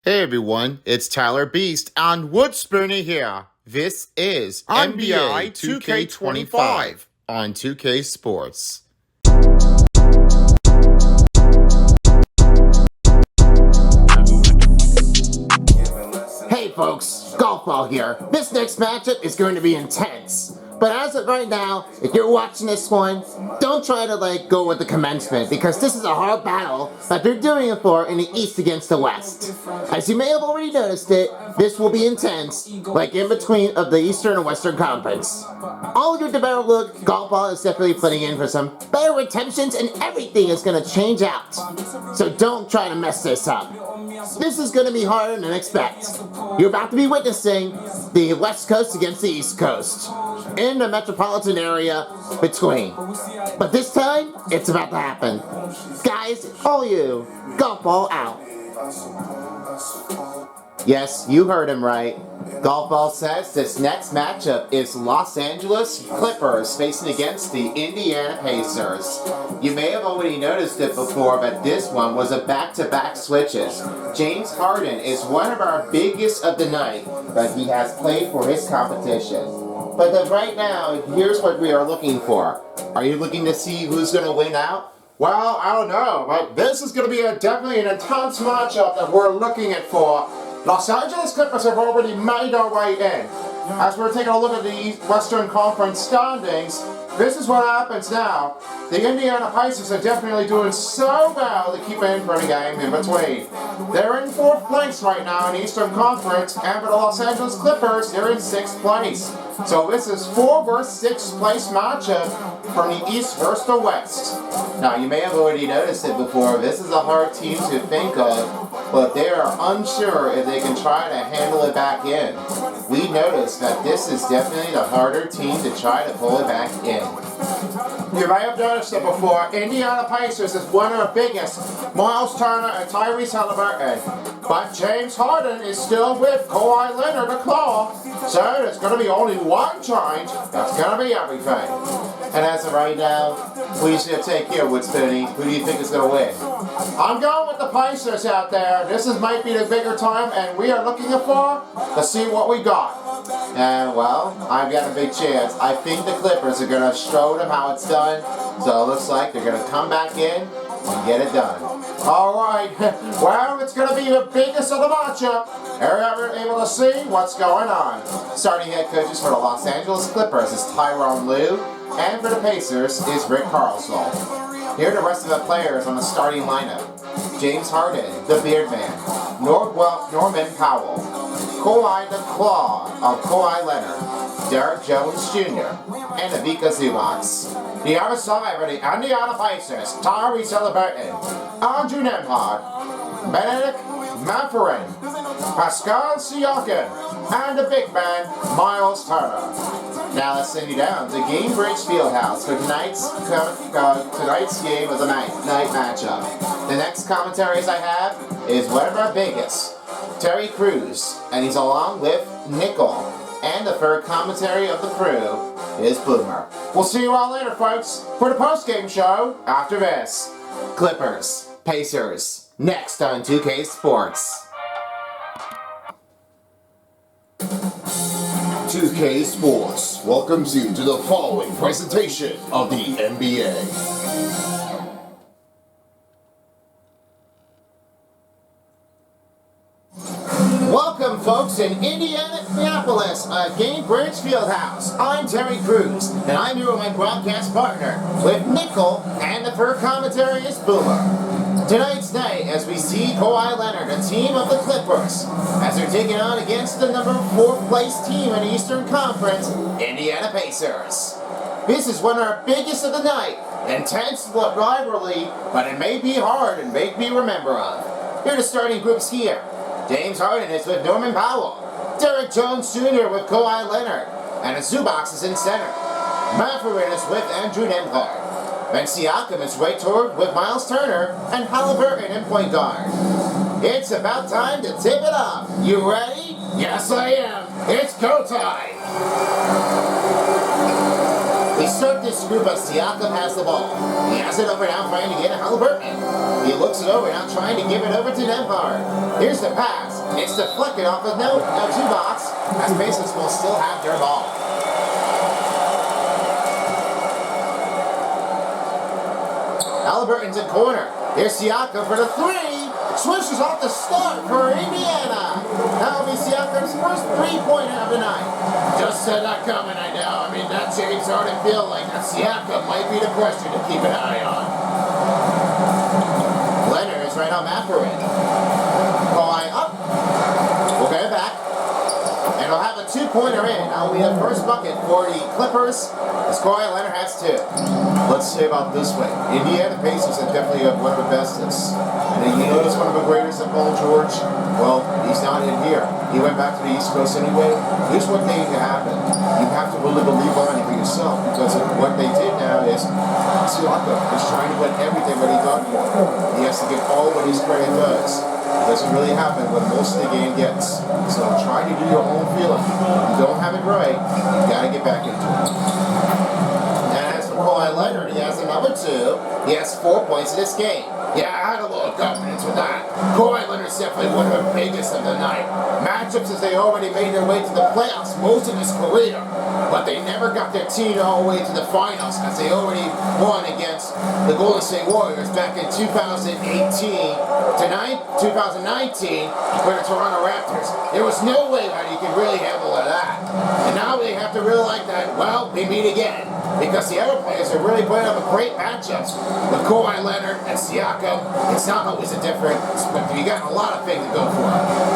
Hey everyone, it's Tyler Beast and Wood Spoonie here. This is NBA2k25 on 2K Sports. Hey folks, Golf Ball here. This next matchup is going to be intense. But as of right now, if you're watching this one, don't try to go with the commencement because this is a hard battle that they're doing it for in the East against the West. As you may have already noticed it, this will be intense, like in between of the Eastern and Western Conference. All of your better look, Golf Ball is definitely putting in for some better retentions and everything is going to change out. So don't try to mess this up. This is going to be harder than expect. You're about to be witnessing the West Coast against the East Coast in the metropolitan area between. But this time, it's about to happen. Guys, all you, Golf Ball out. Yes, you heard him right. Golf Ball says this next matchup is Los Angeles Clippers facing against the Indiana Pacers. You may have already noticed it before, but this one was a back-to-back switches. James Harden is one of our biggest of the night, but he has played for his competition. But then right now, here's what we are looking for. Are you looking to see who's going to win out? Well, I don't know, but this is going to be definitely an intense matchup that we're looking at for. Los Angeles Clippers have already made our way in. As we're taking a look at the Western Conference standings, this is what happens now. The Indiana Pacers are definitely doing so well to keep in for the game in between. They're in 4th place right now in the Eastern Conference, and for the Los Angeles Clippers, they're in 6th place. So this is 4 versus 6th place matchup from the East versus the West. Now you may have already noticed it before, this is a hard team to think of, but they are unsure if they can try to handle it back in. We noticed that this is definitely the harder team to try to pull it back in. You may have noticed it before, Indiana Pacers is one of the biggest, Miles Turner and Tyrese Halliburton. But James Harden is still with Kawhi Leonard, the claw. So there's going to be only one change, that's going to be everything. And as of right now, who you should take here, Wood Spoonie? Who do you think is going to win? I'm going with the Pacers out there. This might be the bigger time, and we are looking for to see what we got. And well, I've got a big chance. I think the Clippers are going to show them how it's done. So it looks like they're going to come back in and get it done. Alright, well, it's going to be the biggest of the matchup. Are you able to see what's going on? Starting head coaches for the Los Angeles Clippers is Tyronn Lue, and for the Pacers is Rick Carlisle. Here are the rest of the players on the starting lineup. James Harden, the Beard Man, Norman Powell, Kawhi the Claw of Kawhi Leonard, Derek Jones Jr., and Ivica Zubac. The other side for the Indiana Pacers, Tyrese Halliburton, Andrew Nembhard, Benedict Mathurin, Pascal Siakam, and the big man, Miles Turner. Now let's send you down to Gainbridge Fieldhouse for tonight's game of the night matchup. The next commentaries I have is one of our biggest, Terry Crews, and he's along with Nickel. And the third commentary of the crew is Boomer. We'll see you all later, folks, for the post-game show after this. Clippers, Pacers, next on 2K Sports. 2K Sports welcomes you to the following presentation of the NBA. Welcome, folks, in Indianapolis, Gainbridge Fieldhouse. I'm Terry Crews, and I'm here with my broadcast partner, with Nickel, and the third commentary is Boomer. Tonight's night, as we see Kawhi Leonard, a team of the Clippers, as they're taking on against the number 4th place team in the Eastern Conference, Indiana Pacers. This is one of our biggest of the night, intense rivalry, but it may be hard and make me remember of. Here are the starting groups here. James Harden is with Norman Powell, Derek Jones Jr. with Kawhi Leonard, and Zubac is in center. Mathurin is with Andrew Nembhard. Ben Siakam is right toward with Miles Turner, and Halliburton in point guard. It's about time to tip it off. You ready? Yes, I am. It's go time. We start this group as Siakam has the ball. He has it over now trying to get to Halliburton. He looks it over now trying to give it over to Nembhard. Here's the pass. It's deflected off of Zubac, as Pacers will still have their ball. Halliburton's in corner. Here's Siakam for the three. Swishes off the start for Indiana. That'll be Siakam's first three-pointer of the night. Just said that coming, I know. I mean, that James Harden feel like that Siakam might be the question to keep an eye on. Leonard is right on Matherin. Kawhi up. We'll get it back. And he'll have a two-pointer in. That'll be the first bucket for the Clippers, as Kawhi Leonard has two. Let's say about this way. Indiana Pacers have definitely one of the bestest. And you notice one of the greatest of Paul George? Well, he's not in here. He went back to the East Coast anyway. Here's what needs to happen. You have to really believe on it for yourself, because what they did now is Siakam is trying to win everything what he done for him. He has to get all what his credit does. It doesn't really happen what most of the game gets. So try to do your own feeling. If you don't have it right, you got to get back into it. Kawhi Leonard, he has another two. He has 4 points in this game. Yeah, I had a little confidence with that. Kawhi Leonard's definitely one of the biggest of the night. Matchups as they already made their way to the playoffs most of his career, but they never got their team all the way to the finals, as they already won against the Golden State Warriors back in 2018 to 2019 for the Toronto Raptors. There was no way that he could really handle that. And now they have to really like that, well, we meet again. Because the other players are really putting up a great matchups with Kawhi Leonard and Siakam. It's not always a difference, but you got a lot of things to go for.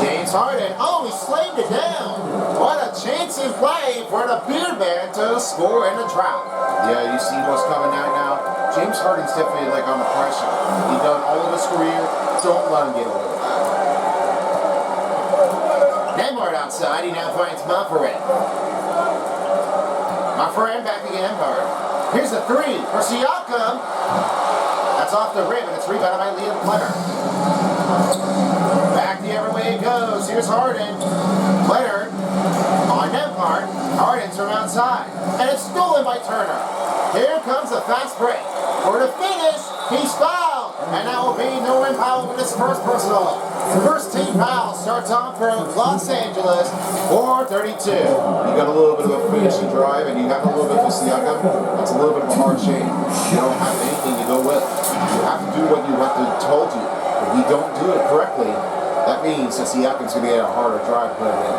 James Harden, oh, he slammed it down. What a chance in play for the Beard Man to score in the drought. Yeah, you see what's coming out now. James Harden's definitely like on the pressure. He done all of his career. Don't let him get away with that. Nembhard outside, he now finds Matherin. Matherin back again, Nembhard. Here's the three for Siakam. That's off the rim, and it's rebounded by Liam Leonard. Back the other way it goes. Here's Harden. Leonard on Nembhard. Harden's from outside, and it's stolen by Turner. Here comes the fast break. For the finish, he's fouled, and that will be Norman Powell with his first personal. First team foul starts off for Los Angeles, 4:32. You got a little bit of a finishing drive, and you got a little bit of Siakam. That's a little bit of a hard shame. You don't have anything to go with. You have to do what you have to told you. If you don't do it correctly, that means that Siakam's going to get a harder drive to put it in.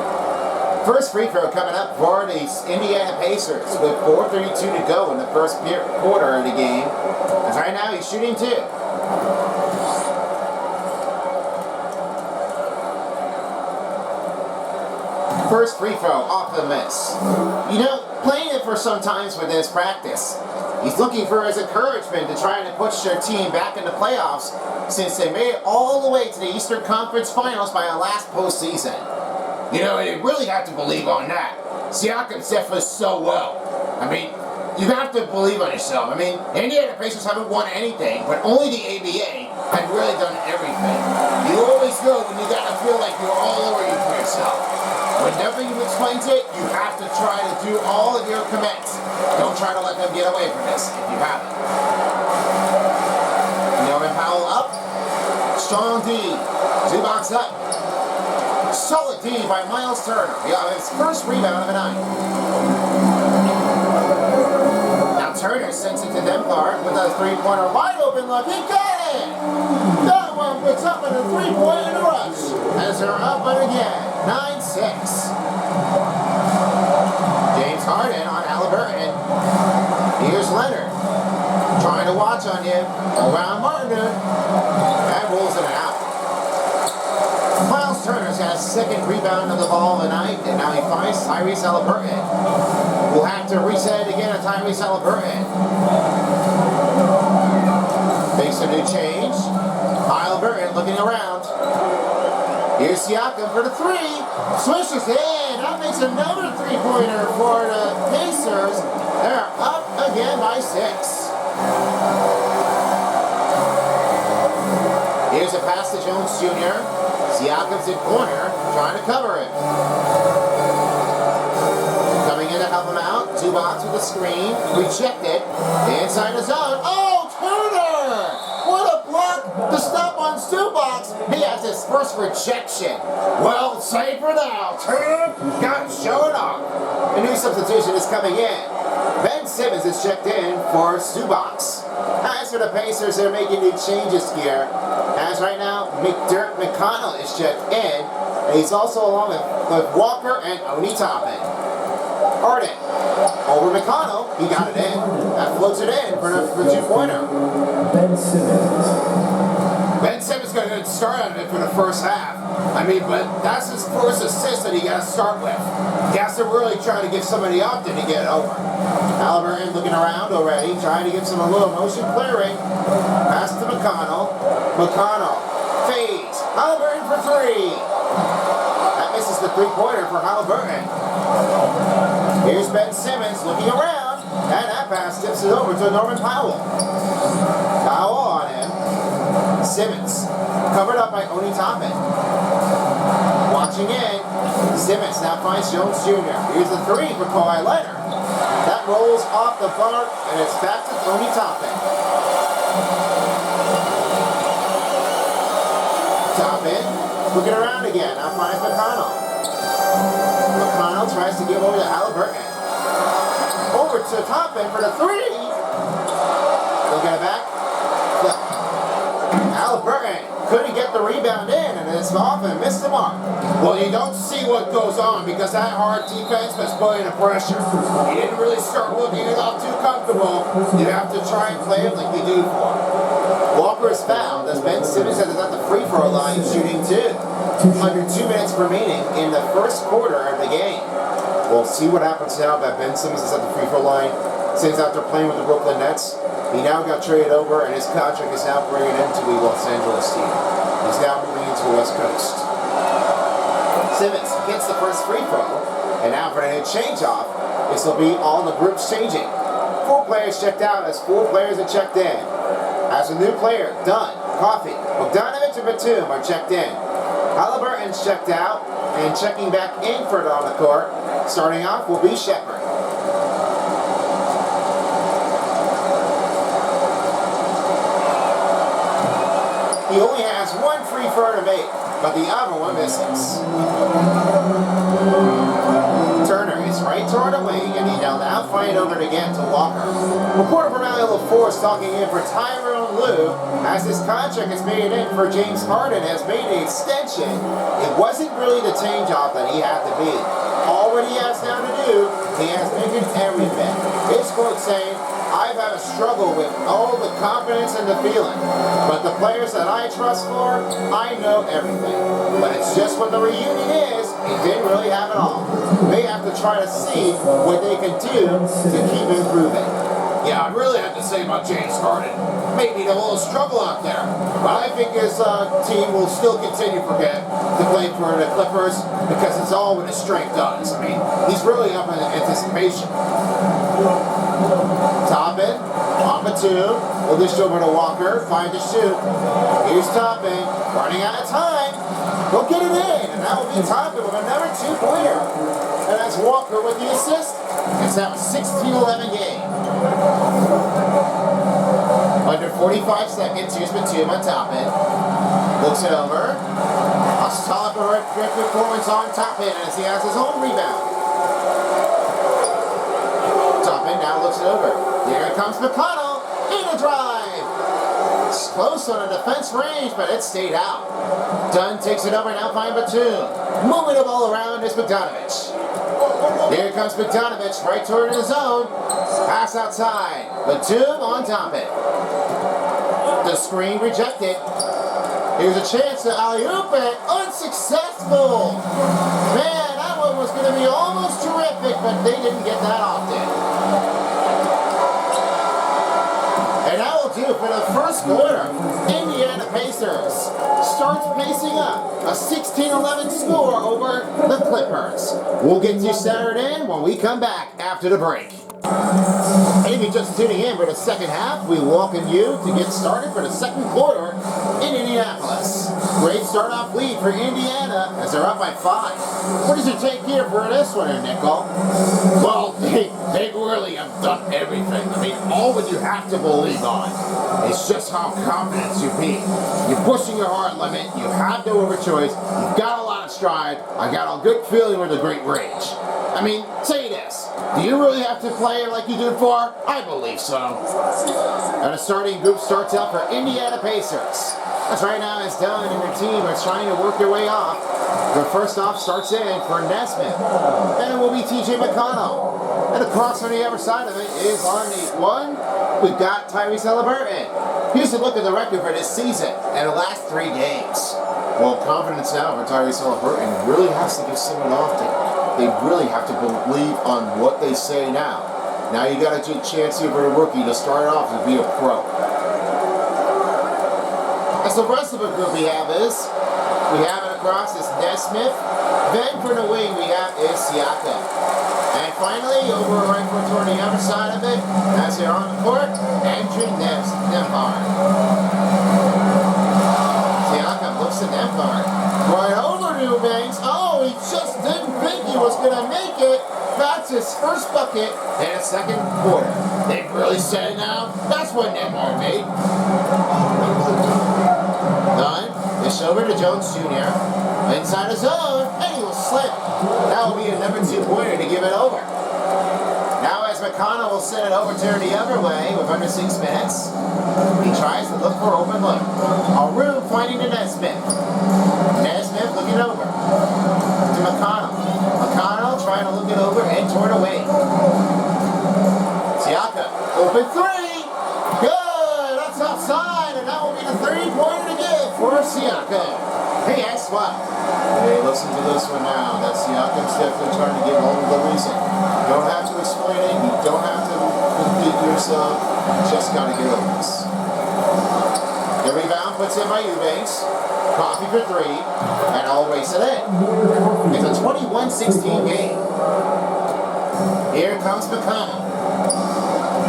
First free throw coming up for the Indiana Pacers with 4:32 to go in the first quarter of the game. And right now he's shooting two. First free throw off the miss. You know, playing it for some times with his practice. He's looking for his encouragement to try to push their team back in the playoffs, since they made it all the way to the Eastern Conference Finals by our last postseason. You know, you really have to believe on that. Siakam's definitely so well. I mean, you have to believe on yourself. I mean, Indiana Pacers haven't won anything, but only the ABA had really done everything. You always know when you gotta feel like you're all over you for yourself. When nothing explains it, you have to try to do all of your commits. Don't try to let them get away from this if you haven't. Norman Powell up. Strong D. Zubac up. Solid D by Miles Turner. He got his first rebound of the night. Now Turner sends it to Nembhard with a three-pointer wide open look. He got it! That one puts up in a three-point in a rush. As they're up and again. 9-6. James Harden on Halliburton. Here's Leonard. Trying to watch on him. Around Martin. That rolls it out. Miles Turner's got a second rebound of the ball tonight, and now he finds Tyrese Halliburton. We'll have to reset it again on Tyrese Halliburton. Makes a new change. Halliburton looking around. Here's Siakam for the three. Swishes in. That makes another three-pointer for the Pacers. They're up again by 6. Here's a pass to Jones Jr. Siakam's in corner, trying to cover it. Coming in to help him out. Zubac with the screen. Rejected. Inside the zone. Oh, Turner! What a block The stop on Zubac, he has his first rejection. Well, save for now. Got showing up. A new substitution is coming in. Ben Simmons is checked in for Zubac. As for the Pacers, they're making new changes here. As right now, McConnell is checked in. And he's also along with Walker and Oni Toppin. Harden over McConnell, he got it in. That floats it in for the two-pointer. Ben Simmons got a good start on it for the first half. I mean, but that's his first assist that he got to start with. He has to really try to give somebody up to get it over. Halliburton looking around already, trying to give some a little motion clearing. Pass to McConnell. McConnell fades. Halliburton for three. That misses the three-pointer for Halliburton. Here's Ben Simmons looking around, and that pass tips it over to Norman Powell. Powell on him. Simmons covered up by Oni Toppin. Watching in. Simmons now finds Jones Jr. Here's the three for Kawhi Leonard. That rolls off the bar, and it's back to Oni Toppin. Toppin looking around again. Now finds McConnell. McConnell tries to give over to Halliburton. Over to Toppin for the three. They'll get it back. Halliburton couldn't get the rebound in, and it's off and missed the mark. Well, you don't see what goes on because that hard defense was putting the pressure. He didn't really start looking it up too comfortable. You have to try and play it like you do for him. Walker is fouled as Ben Simmons is at the free throw line shooting two. Under 2 minutes remaining in the first quarter of the game. We'll see what happens now that Ben Simmons is at the free throw line. Since after playing with the Brooklyn Nets, he now got traded over and his contract is now bringing him to the Los Angeles team. He's now moving into the West Coast. Simmons gets the first free throw, and now for a new change-off, this will be all the groups changing. 4 players checked out as 4 players are checked in. As a new player, Dunn, Coffey, Bogdanovich, and Batum are checked in. Halliburton's checked out, and checking back in further on the court, starting off will be Shepherd. He only has 1 free throw to make, but the other one misses. Turner is right toward the wing, and he now find over again to Walker. Reporter from Valley Force talking in for Tyronn Lue as his contract is made in for James Harden has made an extension. It wasn't really the change-off that he had to be. All what he has now to do, he has making everything. His quote saying, "I've had a struggle with all the confidence and the feeling, but the players that I trust for, I know everything. But it's just what the reunion is, it didn't really have it all. They have to try to see what they can do to keep improving." Yeah, I really have to say about James Harden. Maybe a little struggle out there, but I think his team will still continue to play for the Clippers because it's all what his strength does. I mean, he's really up in anticipation. Toppin on Batum. We'll dish over to Walker. Find the shoot. Here's Toppin. Running out of time. He'll get it in. And that will be Toppin with another 2-pointer. And that's Walker with the assist. It's now a 16-11 game. Under 45 seconds. Here's Batum on Toppin. Looks it over. A solid performance on Toppin as he has his own rebound. Now looks it over. Here comes McConnell in a drive. It's close on a defense range, but it stayed out. Dunn takes it over, now find Batum. Moving the ball around is Bogdanovich. Here comes Bogdanovich right toward the zone. Pass outside. Batum on top it. The screen rejected. Here's a chance to alley-oop it. Unsuccessful. Man, that one was going to be almost terrific, but they didn't get that often. And that will do for the first quarter. Indiana Pacers starts pacing up. A 16-11 score over the Clippers. We'll get you centered in when we come back after the break. Hey, if you're just tuning in for the second half, we welcome you to get started for the second quarter in Indianapolis. Great start-off lead for Indiana as they're up by 5. What does it take here for this one, Nickel? Well, they really have done everything. I mean, all that you have to believe on is just how confident you be. You're pushing your hard limit. You have no overchoice. You've got a lot of stride. I got a good feeling with a great range. I mean, say this. Do you really have to play like you did before? I believe so. And a starting group starts out for Indiana Pacers. As right now is Dunn and their team are trying to work their way off. The first off starts in for Nesmith. And it will be TJ McConnell. And across on the other side of it is on the one. We've got Tyrese Halliburton. Here's a look at the record for this season and the last 3 games. Well, confidence now for Tyrese Halliburton really has to give someone off there. They really have to believe on what they say now. Now you got a chance here for a rookie to start off and be a pro. As the rest of the group we have it across is Nesmith. Then for the wing we have is Siakam. And finally, over right foot toward the other side of it, as they're on the court, Andrew Nembhard. Siakam looks at Nembhard. Right over to Banks. Oh, he just didn't think he was going to make it. That's his first bucket in the second quarter. They've really said it now. That's what Nembhard made. Dunn, dish over to Jones Jr. Inside his zone, and he will slip. That will be a number 2 pointer to give it over. Now as McConnell will send it over to the other way with under 6 minutes. He tries to look for open look. A room finding the Nesmith. Nesmith looking over to McConnell. McConnell trying to look it over and toward away. Siakam, open 3. Good, that's outside, and that will be the 3-pointer to give for Siakam. Hey, guess what? Hey, listen to this one now. That Siakam's definitely trying to give all the reason. You don't have to explain it. You don't have to compete yourself. You just got to get over this. The rebound puts in by Eubanks. Coffee for 3, and I'll race it in. It's a 21-16 game. Here comes McConnell.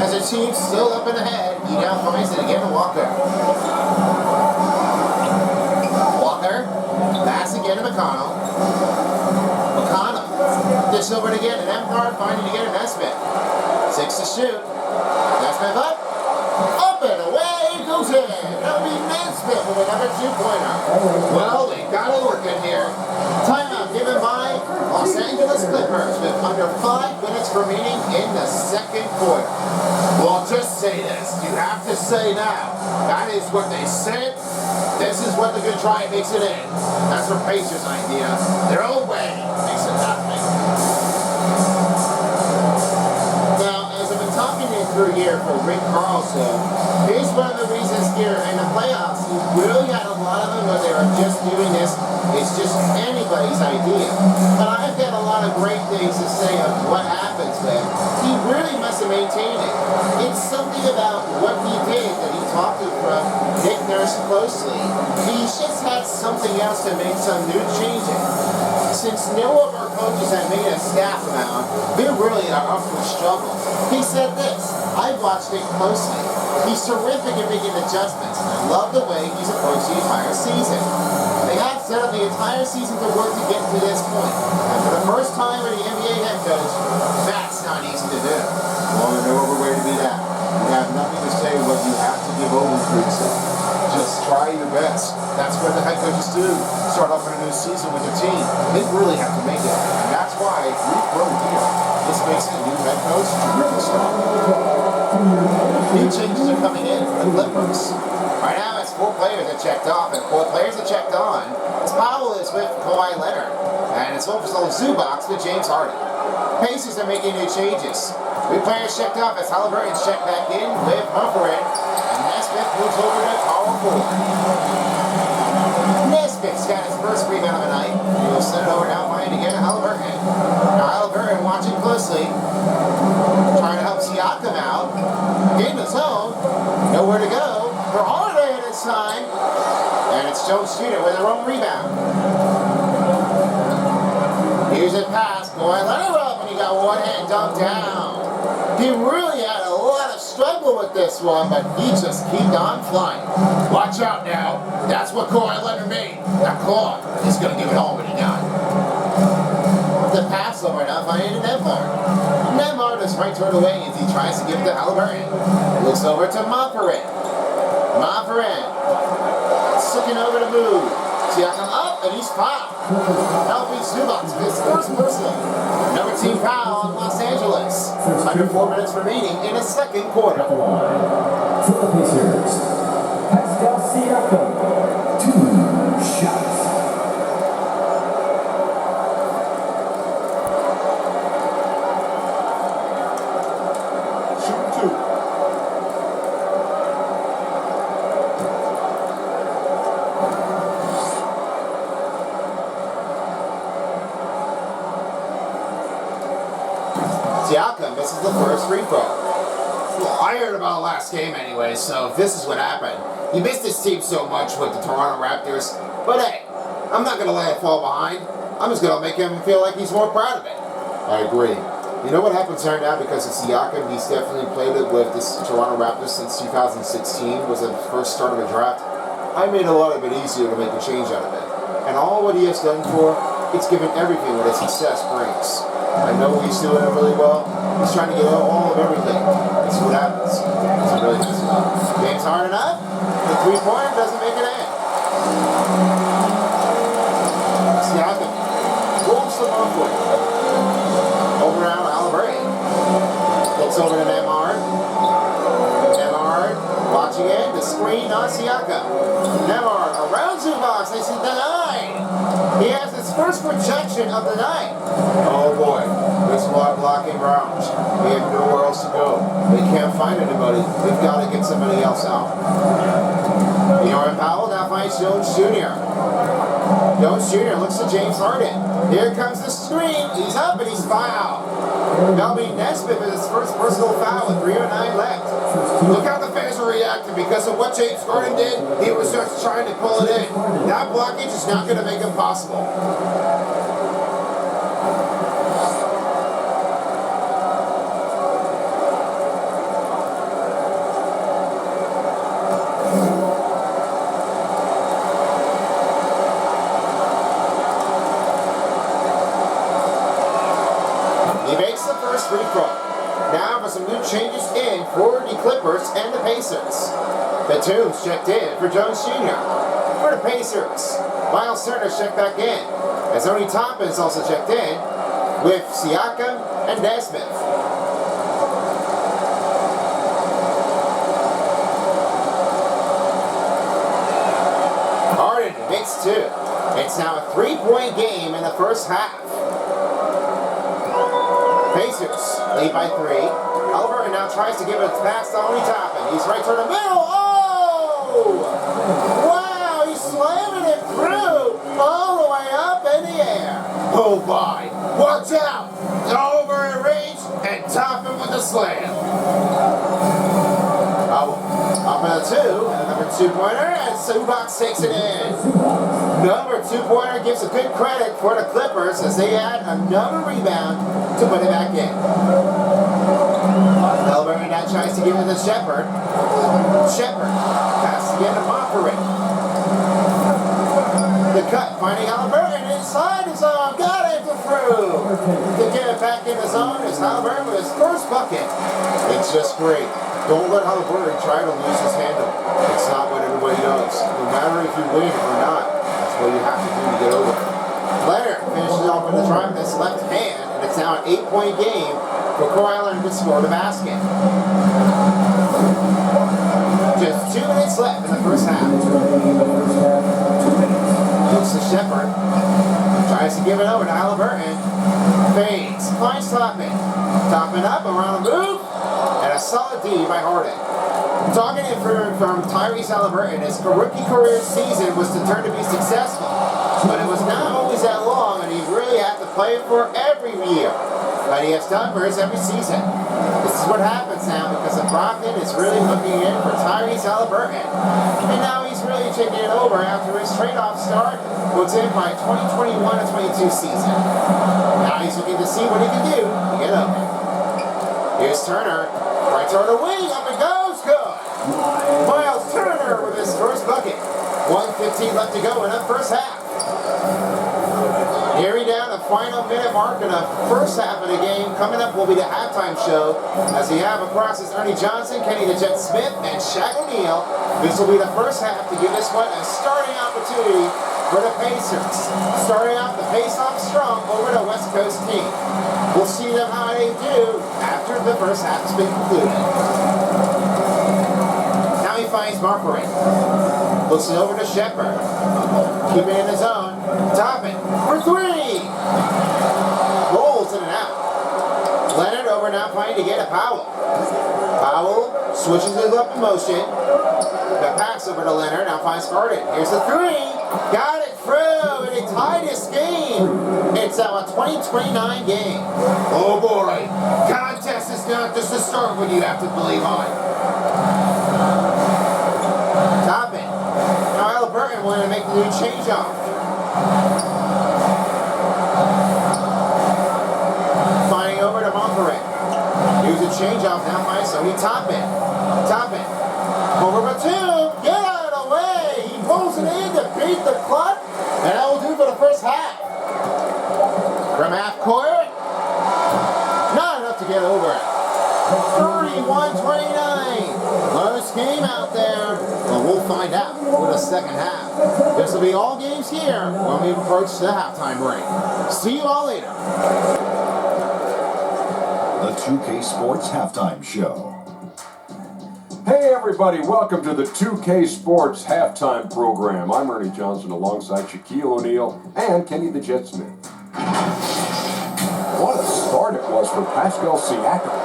As the team's still up and ahead, he now finds it again to Walker. Walker, pass again to McConnell. McConnell, dish over it again, and Nembhard finding again to Nesmith. 6 to shoot. Nesmith up. Up and away goes in. That'll be Nesmith with another 2-pointer. Well, they got it working here. Timeout given by Los Angeles Clippers with under 5 minutes remaining in the second quarter. Well, just say this. You have to say now. That is what they said. This is what the good try makes it in. That's for Pacers' idea. Their own way makes it happen. Now, as I've been talking it through here for Rick Carlson, here's one of the reasons here in the playoffs, you really had a lot of them where they were just doing this. It's just anybody's idea. But I've got a lot of great things to say of what happens there. He really must have maintained it. It's something about what he did that he talked to from Nick Nurse closely. He just had something else to make some new changes. Since no of our coaches have made a staff amount, we really are up for struggle. He said this, I watched it closely. He's terrific at making adjustments, and I love the way he's approached the entire season. They have set up the entire season to work to get to this point. And for the first time with the NBA head coach, that's not easy to do. Well, there's no other way to be that. You have nothing to say what you have to give over for yourself. Just try your best. That's what the head coaches do. Start off in a new season with their team. They really have to make it. And that's why we grow here. This makes a new head coach really strong. New changes are coming in for the Clippers. Right now it's 4 players that checked off and 4 players that checked on. It's Powell is with Kawhi Leonard. And it's Overslow Zubox with James Harden. Pacers are making new changes. 3 players checked off as Halliburton's checked back in with Humphreys. And Nesmith moves over to Carl Ford. Nesmith's got his first rebound of the night. He'll send it over now finally to get to Halliburton. Now Halliburton watching closely. Trying to help Siakam out. In the zone. Nowhere to go. For Holiday at this time. And it's Jones Jr. with their own rebound. Here's a pass. Going let it up, and he got one hand dunked down. He really had a lot of struggle struggled with this one, but he just kept on flying. Watch out now. That's what Kawhi Leonard made. That claw. He's going to give it all when he got it. The pass over now finding Nemhard. Nemhard is right toward the wing as he tries to give it to Halliburton. Looks over to Monferrat. Monferrat. Sticking over to move. Siakam up and he's fouled. Helping Zubac for his first personal. Number 2 foul on Los Angeles. Under 4 minutes remaining in the second quarter. For the Pacers, Pascal Siakam, 2 shots. Shoot 2. Siakam misses the first free throw. Well, I heard about last game anyway, so this is what happened. He missed his team so much with the Toronto Raptors, but hey, I'm not going to let it fall behind. I'm just going to make him feel like he's more proud of it. I agree. You know what happens right now because of Siakam? He's definitely played it with this Toronto Raptors since 2016. Was the first start of the draft. I made a lot of it easier to make a change out of it. And all what he has done for, it's given everything what his success brings. I know he's doing it really well. He's trying to get all of everything. That's what happens. It's a really nice job. Game's hard enough. The 3-pointer doesn't make it in. Siakam pulls the ball for it. Over now to Halliburton. Looks over to Nemhard. Nemhard watching it. The screen on Siakam. Nemhard around Zubac. They see denied. He has his first projection of the night. Oh boy, there's a lot of blocking around. They have nowhere else to go. They can't find anybody. They've got to get somebody else out. Norman Powell now finds Jones Jr. Jones Jr. looks to James Harden. Here comes the screen. He's up and he's fouled. Melvin Nesbitt with his first personal foul with 3:09 left. Look how the fans are reacting because of what James Harden did. He was just trying to pull it in. That blockage is not going to make it possible. He makes the first free throw. Now for some new changes in for the Clippers and the Pacers. Batum's checked in for Jones Jr. For the Pacers, Miles Turner checked back in. As Tony Tompkins also checked in with Siakam and Nesmith. Harden makes 2. It's now a 3-point game in the first half. Pacers lead by 3. Halliburton now tries to give it a pass to Tony Toppin. He's right toward the middle. Oh! Wow, he's slamming it through all the way up in the air. Oh my! Watch out! Over in range and Toppin with the slam. Up in the 2, and number 2-pointer, and Zubac takes it in. Number 2-pointer gives a good credit for the Clippers as they add another rebound to put it back in. Halliburton now tries to give it to Shepherd. Shepherd passes again to Monferrat. The cut, finding Halliburton inside his zone, got it to through. To get it back in the zone is Halliburton with his first bucket. It's just great. Don't let Halliburton try to lose his handle. It's not what everybody does. No matter if you win or not, that's what you have to do to get over it. Leonard finishes off with a drive with his left hand, and it's now an 8-point game for Kawhi Leonard to score the basket. Just 2 minutes left in the first half. Looks to Shepherd. Tries to give it over to Halliburton. Fades. Finds Toppin. Toppin up around the move. And a solid D by Harden. Talking it from Tyrese Halliburton, his rookie career season was to turn to be successful. But it was not always that long, and he really had to play for every year. But he has done for his every season. This is what happens now because of Brogdon is really looking in for Tyrese Halliburton. And now he's really taking it over after his trade-off start was in by 2021-22 season. Now he's looking to see what he can do to get open. Here's Turner, right toward the wing, up it goes, 1:15 left to go in the first half. Nearing down the final minute mark in the first half of the game. Coming up will be the halftime show as we have across is Ernie Johnson, Kenny the Jet Smith, and Shaq O'Neal. This will be the first half to give this one a starting opportunity for the Pacers. Starting out the pace off strong over the West Coast team. We'll see them how they do after the first half has been concluded. Now he finds Marbury. Looks it over to Shepard. Keep it in the zone. Top it for three. Rolls in and out. Leonard over now trying to get a Powell. Powell switches it up in motion. The pass over to Leonard. Now finds Harden. Here's the three. Got it through. And they tied this game. It's a 20-29 game. Oh boy. Contest is not just a start when you have to believe on. Top it. Now Halliburton wanted to make the new change off. Finding over to Monterey. Here's a change off now by so he top it. Top it. Over Batum. Get out of the way. He pulls it in to beat the clock. And that will do for the first half. From half court. Not enough to get over it. 31-29. Close game out there. Well, we'll find out for the second half. This will be all games here when we approach the halftime break. See you all later. The 2K Sports Halftime Show. Hey everybody, welcome to the 2K Sports Halftime Program. I'm Ernie Johnson alongside Shaquille O'Neal and Kenny the Jet Smith. What a start it was for Pascal Siakam.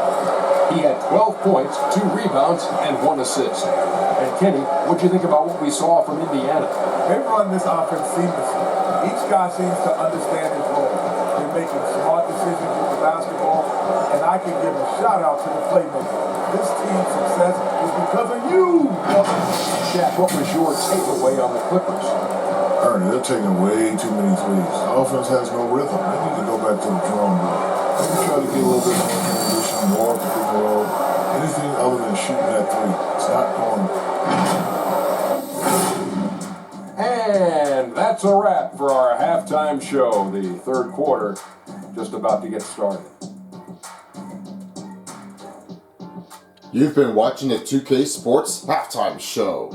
He had 12 points, 2 rebounds, and 1 assist. And Kenny, what'd you think about what we saw from Indiana? They run this offense seamlessly. Each guy seems to understand his role. They're making smart decisions with the basketball, and I can give a shout out to the playmakers. This team's success is because of you, brother. Shaq, what was your takeaway on the Clippers? Ernie, they're taking way too many threes. The offense has no rhythm. They need to go back to the drawing board. Maybe try to get a little bit more transition, more pick and roll. Anything other than shooting that three. It's not going. And that's a wrap for our halftime show. The third quarter just about to get started. You've been watching the 2K Sports Halftime Show.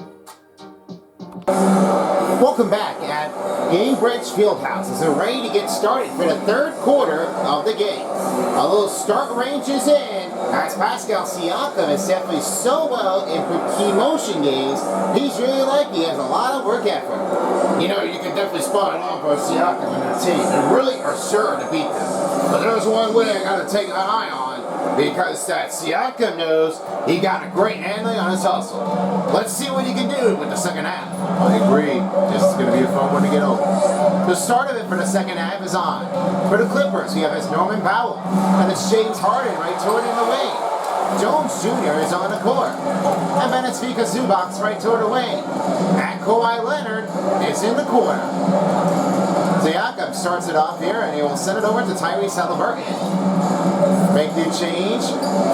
Welcome back at Gamebridge Fieldhouse as they're ready to get started for the third quarter of the game. A little start range is in as Pascal Siakam is definitely so well in key motion games. He's really like he has a lot of work effort. You know, you can definitely spot it on for Siakam and that team. They really are sure to beat them. But there's one way I got to take an eye on. Because that Siakam knows he got a great handling on his hustle. Let's see what he can do with the second half. I agree. This is going to be a fun one to get over. The start of it for the second half is on. For the Clippers, we have his Norman Powell. And it's James Harden right toward in the wing. Jones Jr. is on the court. And Benefika Zubac right toward the wing. And Kawhi Leonard is in the corner. Siakam starts it off here, and he will send it over to Tyrese Halliburton. Make the change,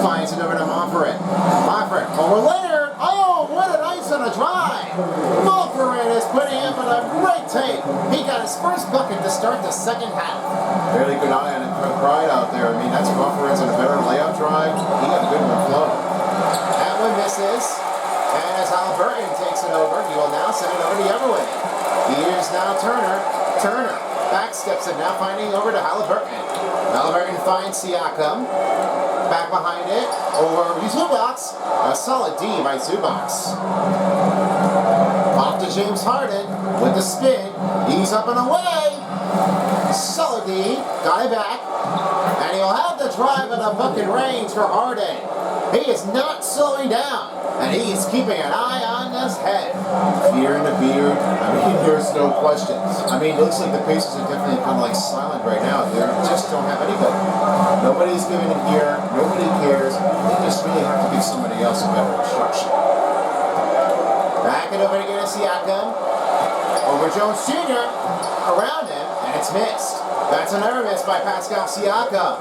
finds it over to Monfort. Monfort over Leonard. Oh, what a nice on a drive. Monfort is putting him on a great take. He got his first bucket to start the second half. Fairly good eye on Pride out there. I mean, that's Monferent's on a better layup drive. He got a good one flow. That one misses. And as Halliburton takes it over, he will now send it over to the other way. Here's now Turner. Turner back steps it now, finding over to Halliburton. Halliburton finds Siakam. Back behind it. Over Zubac. A solid D by Zubac. Off to James Harden with the spin. He's up and away. Solid D. Got it back. And he'll have the drive in the bucket range for Harden. He is not slowing down. And he is keeping an eye on his head. Fear in the beard. I mean, there's no questions. I mean, it looks like the Pacers are definitely kind of like silent right now. They just don't have anybody. Nobody's giving it here. Nobody cares. They just really have to give somebody else a better instruction. Back it over again to Siakam. Over Jones Jr. Around him, and it's missed. That's another miss by Pascal Siakam.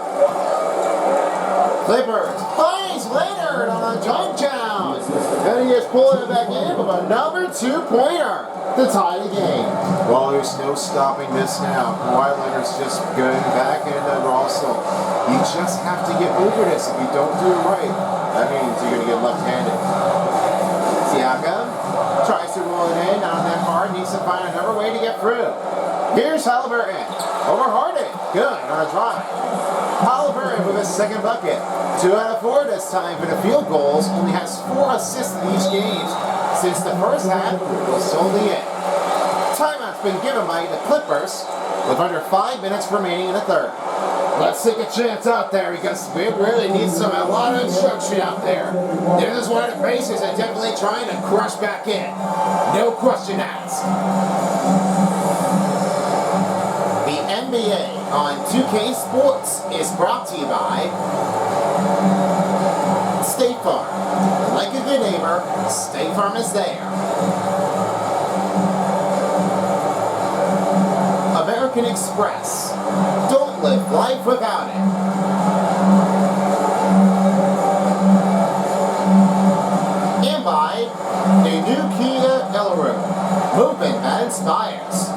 Clippers finds Leonard on a jump down. And he is pulling it back in with another 2-pointer. to tie the game. Well, there's no stopping this now. Kawhi Leonard's just going back into Russell. You just have to get over this. If you don't do it right, that means you're going to get left-handed. Siakam tries to roll it in on that hard, needs to find another way to get through. Here's Halliburton over Harden. Good on a drive. Halliburton with his second bucket. 2 out of 4 this time for the field goals. Only has 4 assists in each game since the first half was solely it. Timeout's been given by the Clippers with under 5 minutes remaining in the third. Let's take a chance out there because we really need a lot of instruction out there. This is one of the bases that definitely trying to crush back in. No question asked. The NBA on 2K Sports is brought to you by State Farm. Like a good neighbor, State Farm is there. American Express. Don't live life without it. And by a new Kia Elleroom. Movement that inspires.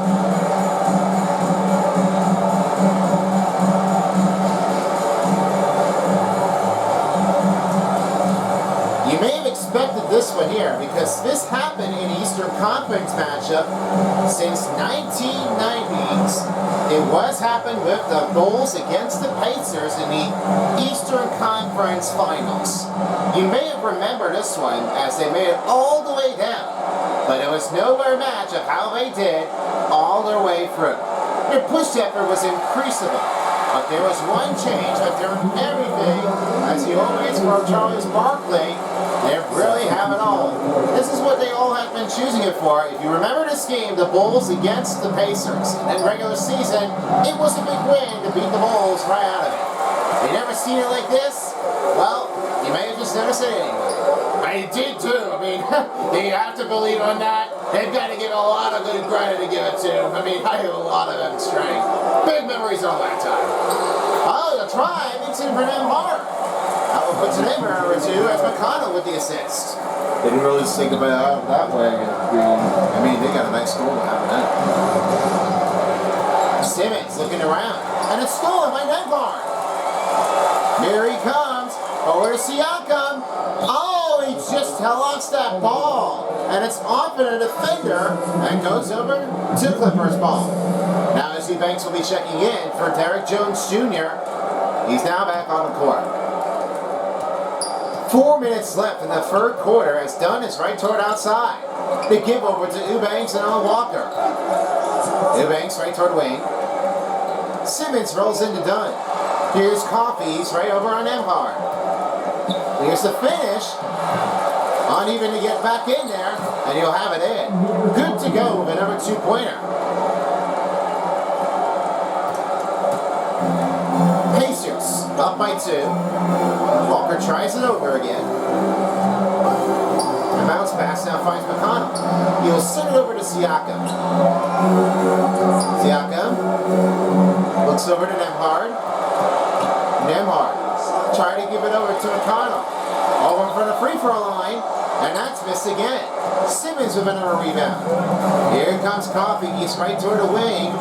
You may have expected this one here because this happened in Eastern Conference matchup since 1990s. It was happened with the Bulls against the Pacers in the Eastern Conference Finals. You may have remembered this one as they made it all the way down, but it was nowhere match of how they did all their way through. Their push effort was increasable. But there was one change that turned everything, as you always from Charles Barkley, they really have it all. This is what they all have been choosing it for. If you remember this game, the Bulls against the Pacers, in regular season, it was a big win to beat the Bulls right out of it. You never seen it like this? Well, you may have just noticed it anyway. I did too. I mean, you have to believe on that. They've got to give a lot of good credit to give it to. I mean, I have a lot of them strength. Big memories all that time. Oh, the try makes it for them hard. That will put an in number 2 as McConnell with the assist. They didn't really think about it that way. I mean, they got a nice goal to have that. Simmons looking around, and it's stolen by Nemhard. Here he comes, over to Siakam. Oh, he just lost that ball, and it's off in a defender, and goes over to Clippers ball. Now, as Banks will be checking in for Derek Jones Jr., he's now back on the court. 4 minutes left in the third quarter as Dunn is right toward outside. The give over to Eubanks and on Walker. Eubanks right toward Wayne. Simmons rolls into Dunn. Here's Coffey, he's right over on Nemhard. Here's the finish. Uneven to get back in there, and he'll have it in. Good to go with another 2-pointer. Pacers up by 2. Walker tries it over again. The bounce pass now finds McConnell. He'll send it over to Siakam. Siakam looks over to Nemhard. Nemhard trying to give it over to McConnell. Over in front of free throw line, and that's missed again. Simmons with another rebound. Here comes Coffey. He's right toward the wing.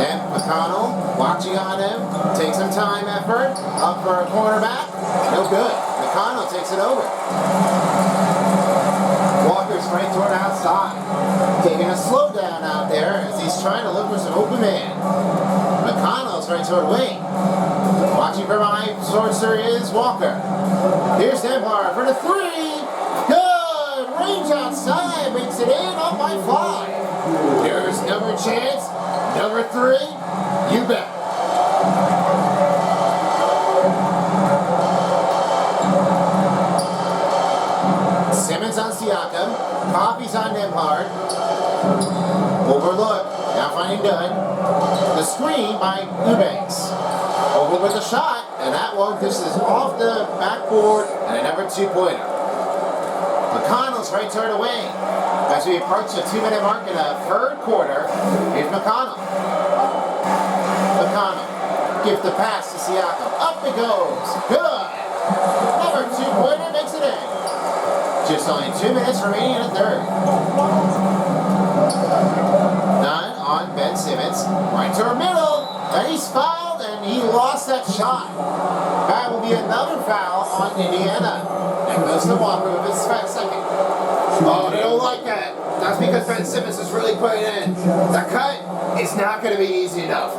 Then McConnell watching on him. Takes some time effort. Up for a cornerback. No good. McConnell takes it over. Walker's right toward outside. Taking a slow down out there as he's trying to look for some open man. McConnell's right toward wing. Watching from behind sorcerer is Walker. Here's Nemhard for the 3. Good! Range outside. Makes it in up by 5. Here's number chance. Number 3. You bet. Simmons on Siakam. Coffey's on Nemhard. Overlook. Now finding Dunn. The screen by Eubanks. Over with the shot, and that one just is off the backboard, and another 2-pointer. McConnell's right toward the wing. As we approach the 2-minute mark in the third quarter, here's McConnell. McConnell gives the pass to Siakam. Up it goes. Good. Another 2-pointer makes it in. Just only 2 minutes remaining in the third. None on Ben Simmons. Right to her middle. And he's fouled and he lost that shot. That will be another foul on Indiana. And goes to Walker with his second. Oh, they don't like that. That's because Ben Simmons is really putting in. That cut is not going to be easy enough.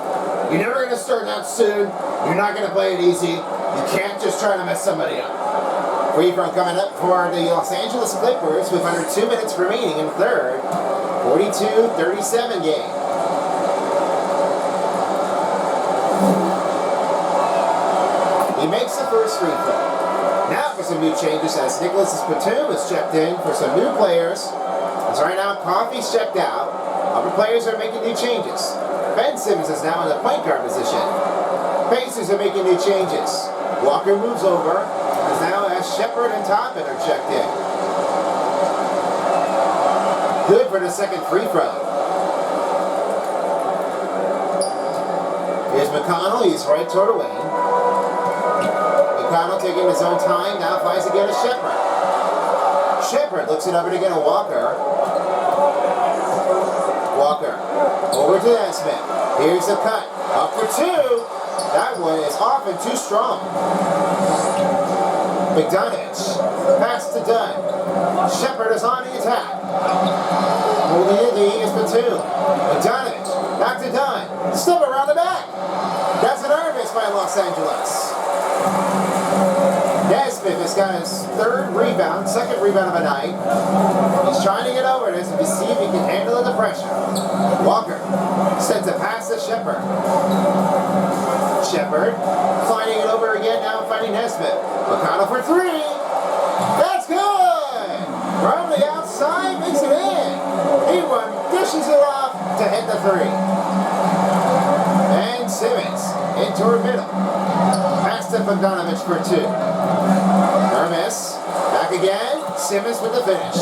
You're never going to start out soon. You're not going to play it easy. You can't just try to mess somebody up. Free throw coming up for the Los Angeles Clippers with under 2 minutes remaining in the third. 42-37 game. He makes the first free throw. Now for some new changes as Nicholas Batum is checked in for some new players. As right now, Coffey's checked out. Other players are making new changes. Ben Simmons is now in the point guard position. Pacers are making new changes. Walker moves over. As now as Shepard and Toppin are checked in. Good for the second free throw. Here's McConnell. He's right toward the wing. McConnell taking his own time, now finds again to Shepard. Shepard looks it over to get a Walker. Walker over to Nesmith. Here's the cut. Up for two. That one is off and too strong. McDonough. Pass to Dunn. Shepard is on the attack. Holding it lead is Batum. McDonough. Back to Dunn. Step around the back. That's an error miss by Los Angeles. Nesmith has got his second rebound of the night. He's trying to get over this to see if he can handle the pressure. Walker sends a pass to Shepard. Shepard finding it over again, now finding Nesmith. McConnell for three. That's good! From the outside, makes it in. He dishes it off to hit the three. And Simmons in toward middle. Pass to Bogdanovich for two. Hermes, back again. Simmons with the finish.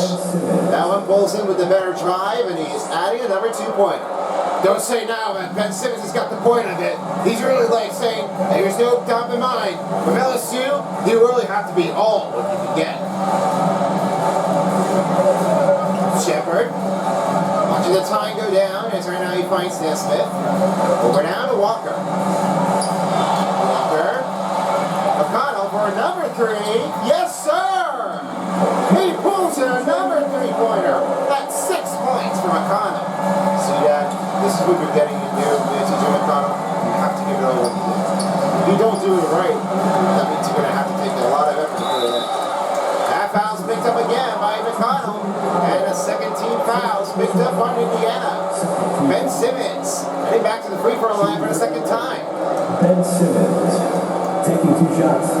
That one pulls in with the better drive, and he's adding another 2-pointer. Don't say now that Ben Simmons has got the point of it. He's really like saying, hey, there's no doubt in mind. From LSU, you really have to be all what you can get. Shepard, watching the time go down, as right now he finds Nesmith. Over now to Walker. McConnell for a number three. Yes, sir! He pulls in a number three-pointer. That's 6 points for McConnell. See that? This is what you're getting into, TJ McConnell. You have to give it all what you do. If you don't do it right, that means you're going to have to take a lot of effort to do it. That foul's picked up again by McConnell. And a second team foul's picked up on Indiana. Ben Simmons heading back to the free throw line for the second time. Ben Simmons taking 2 shots.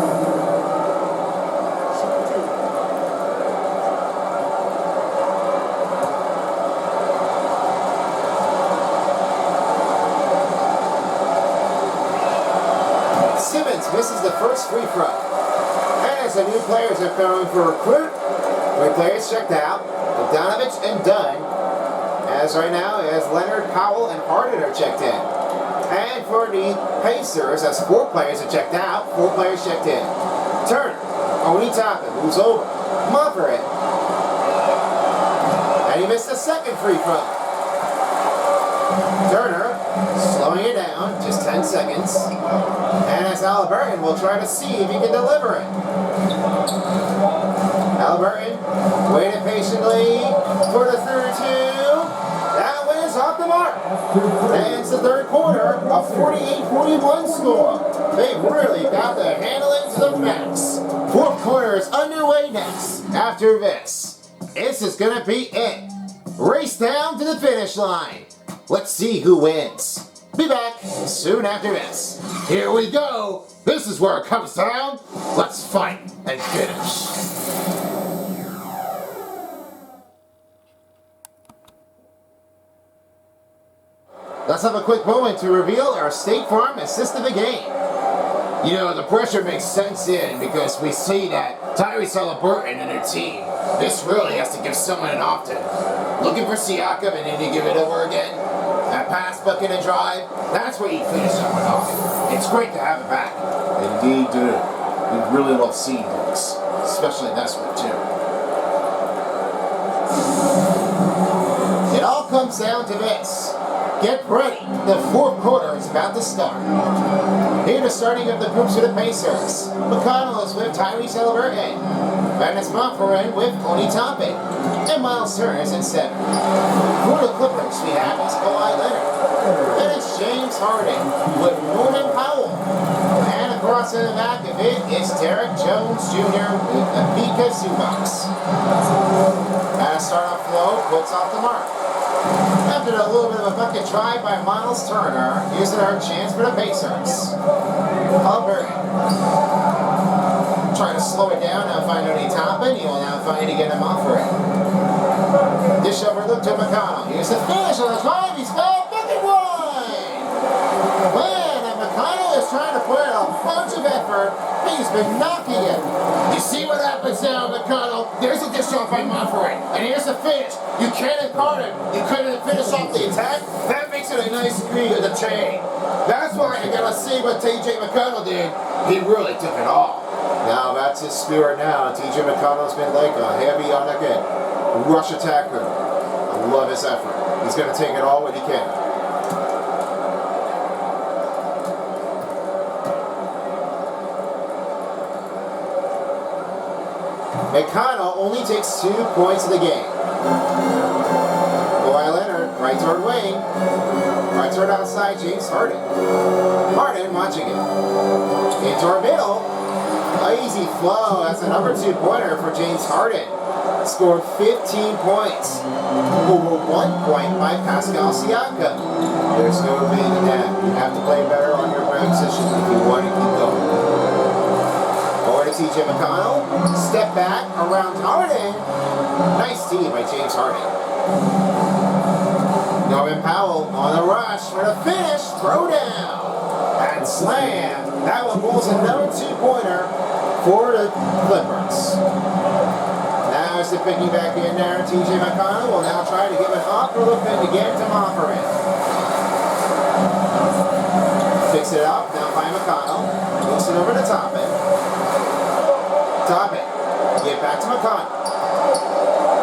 Simmons misses the first free throw. And as the new players are coming for recruit, three players checked out. Bogdanovich and Dunn. As right now, as Leonard, Powell, and Harden are checked in. And for the Pacers, as 4 players are checked out, 4 players checked in. Turner, Oni Toppin moves over. Muffer it. And he missed the second free throw. Turner slowing it down, just 10 seconds. And as Halliburton will try to see if he can deliver it. Halliburton waited patiently for the third two. That one is off the mark. And it's the third quarter, a 48-41 score. They've really got the handling to the max. Fourth quarter is underway next. After this, this is going to be it. Race down to the finish line. Let's see who wins. Be back soon after this. Here we go. This is where it comes down. Let's fight and finish. Let's have a quick moment to reveal our State Farm assist of the game. You know, the pressure makes sense in because we see that Tyrese Halliburton and their team, this really has to give someone an opt-in. Looking for Siakam and then you give it over again. That pass, bucket, and drive, that's where you finish someone off. It's great to have it back. Indeed, dude. We really love seeing this, especially Nesmith too. It all comes down to this. Get ready. The fourth quarter is about to start. Here the starting of the groups for the Pacers. McConnell is with Tyrese Halliburton. Venice Monferin with Tony Toppin. And Miles Turner is in center. For the Clippers, we have is Kawhi Leonard. And it's James Harden with Norman Powell. And across in the back of it is Derek Jones Jr. with Mika Zubac. And a start off low, puts off the mark. After a little bit of a bucket try by Miles Turner, here's our chance for the Pacers. Halliburton trying to slow it down, now find Tony Toppin. He will now find to get him off for it. Dish over, look to McConnell. Here's the finish on the drive. He's fouled. Bucket one! Man, and McConnell is trying to put in a bunch of effort. He's been knocking it. You see what happens now, McConnell? There's a dish off by Monferin. And here's the finish. You can't guard it. You couldn't finish off the attack. That makes it a nice three of the chain. That's why you gotta see what TJ McConnell did. He really took it all. Now that's his spirit now. TJ McConnell's been like a heavy on the game. Rush attacker. I love his effort. He's going to take it all when he can. McConnell only takes 2 points of the game. Kawhi Leonard, right toward wing. Right toward outside, James Harden. Harden watching it. Into our middle. Easy flow. That's a number 2 pointer for James Harden. Scored 15 points. Over 1 point by Pascal Siakam. There's no beating that. You have to play better on your ground position if you want to keep going. Over to TJ McConnell. Step back around Harden. Nice tee by James Harden. Norman Powell on the rush for the finish. Throw down. And slam. That one pulls another 2-pointer for the Clippers. Now as they're picking back in there, TJ McConnell will now try to give an upper look in again to Monferin. Fix it up, now by McConnell. Moves it over to Toppin. Toppin. Get back to McConnell.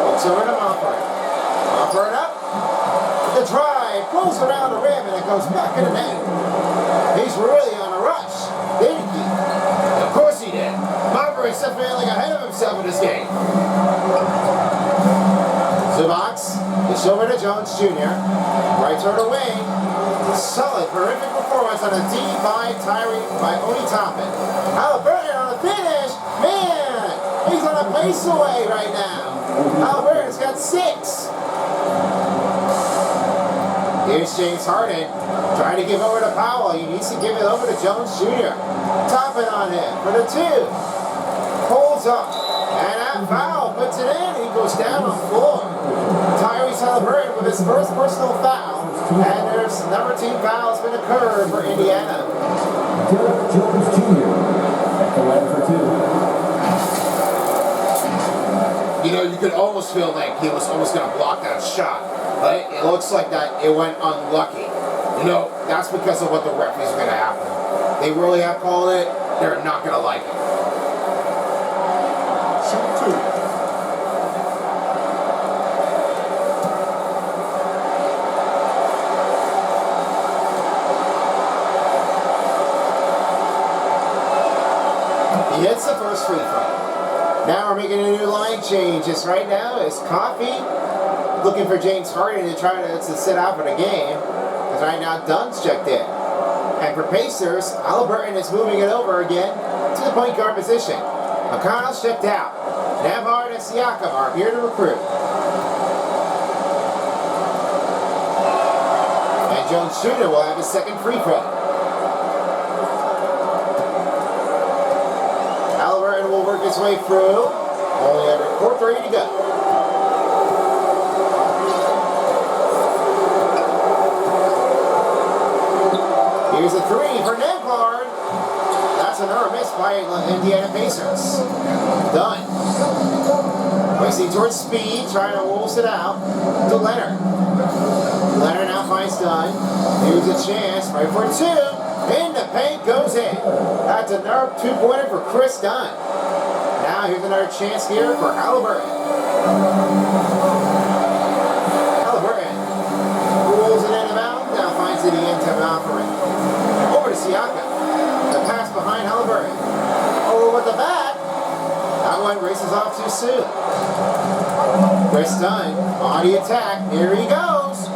Looks over to Monferin. Monferin up. The drive goes around the rim and it goes back in the net. He's really on a rush. Did he? Of course he did. Monferin's definitely ahead of himself in this game. Zubac, it's over to Jones Jr. Right toward the wing. Solid, horrific performance on a D by Tony Toppin. Halliburton on the finish. Man, he's on a pace away right now. Halliburton's got 6. Here's James Harden. Trying to give over to Powell. He needs to give it over to Jones Jr. Toppin on him for the 2. Holds up. And that foul puts it in. He goes down on the floor. Tyrese Halliburton with his first personal foul. And there's number 2 foul has been occurred for Indiana. Derek Jones Jr. at the line for 2. You know, you could almost feel like he was almost going to block that shot. But it looks like that it went unlucky. You know, that's because of what the referees are going to happen. They really have called it. They're not going to like it. Shoot 2. He hits the first free throw. Now we're making a new line change. Just right now is Coffee looking for James Harden to try to sit out for the game. Because right now Dunn's checked in. And for Pacers, Halliburton is moving it over again to the point guard position. McConnell's checked out. Nembhard and Siakam are here to recruit. And Jones Jr. will have his second free throw. Halliburton will work his way through. Only under 4:30 to go. Here's a 3 for Nembhard. That's another miss by Indiana Pacers. Dunn. Racing towards speed, trying to wolves it out to Leonard. Leonard now finds Dunn. Here's a chance, right for 2. In the paint goes in. That's another 2-pointer for Chris Dunn. Now here's another chance here for Halliburton. Halliburton rolls it in the mound, now finds it into Malfory. Over to Siakam. The pass behind Halliburton. Over with the bat. That one races off too soon. Chris Dunn on the attack. Here he goes.